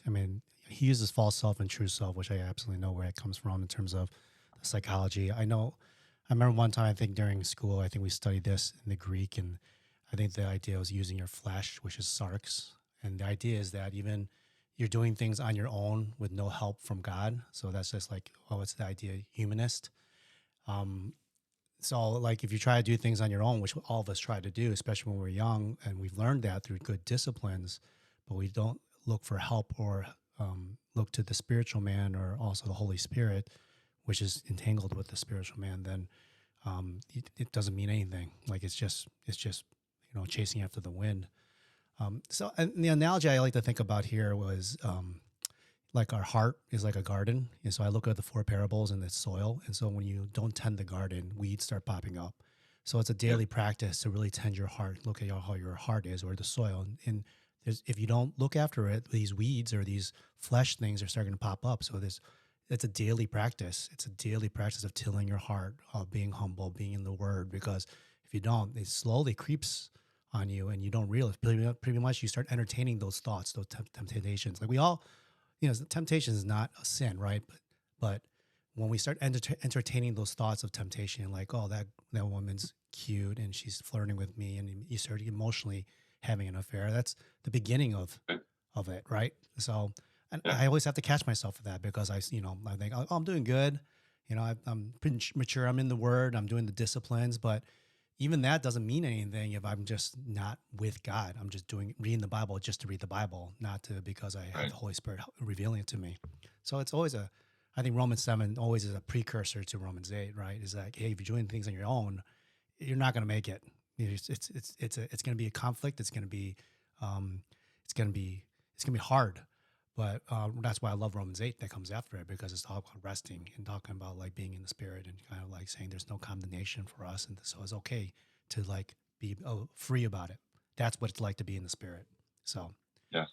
I mean, he uses false self and true self, which I absolutely know where it comes from in terms of the psychology. I remember one time, I think during school, I think we studied this in the Greek, and I think the idea was using your flesh, which is sarx. And the idea is that even you're doing things on your own with no help from God. So that's just like, oh, it's the idea humanist. Um, so, like, if you try to do things on your own, which all of us try to do, especially when we're young, and we've learned that through good disciplines, but we don't look for help or look to the spiritual man or also the Holy Spirit, which is entangled with the spiritual man, then it doesn't mean anything. Like it's just chasing after the wind. So, and the analogy I like to think about here was like our heart is like a garden. And so I look at the four parables and the soil. And so when you don't tend the garden, weeds start popping up. So it's a Yeah. daily practice to really tend your heart, look at how your heart is or the soil. And if you don't look after it, these weeds or these flesh things are starting to pop up. So it's a daily practice. It's a daily practice of tilling your heart, of being humble, being in the word, because if you don't, it slowly creeps on you and you don't realize pretty much you start entertaining those thoughts, those temptations. Like we all, temptation is not a sin, right? But when we start entertaining those thoughts of temptation, like, oh, that woman's cute and she's flirting with me, and you start emotionally having an affair. That's the beginning Okay. of it, right? So, and Yeah. I always have to catch myself for that because I think, oh, I'm doing good. I'm pretty mature. I'm in the word. I'm doing the disciplines, but even that doesn't mean anything if I'm just not with God. I'm just reading the Bible just to read the Bible, not to because I have Right. the Holy Spirit revealing it to me. So it's always I think Romans 7 always is a precursor to Romans 8, right? Is like, hey, if you're doing things on your own, you're not going to make it. It's going to be a conflict. Um, it's going to be it's going to be hard. But that's why I love Romans 8 that comes after it, because it's all about resting and talking about like being in the spirit and kind of like saying there's no condemnation for us. And so it's okay to like be free about it. That's what it's like to be in the spirit. So, Yeah.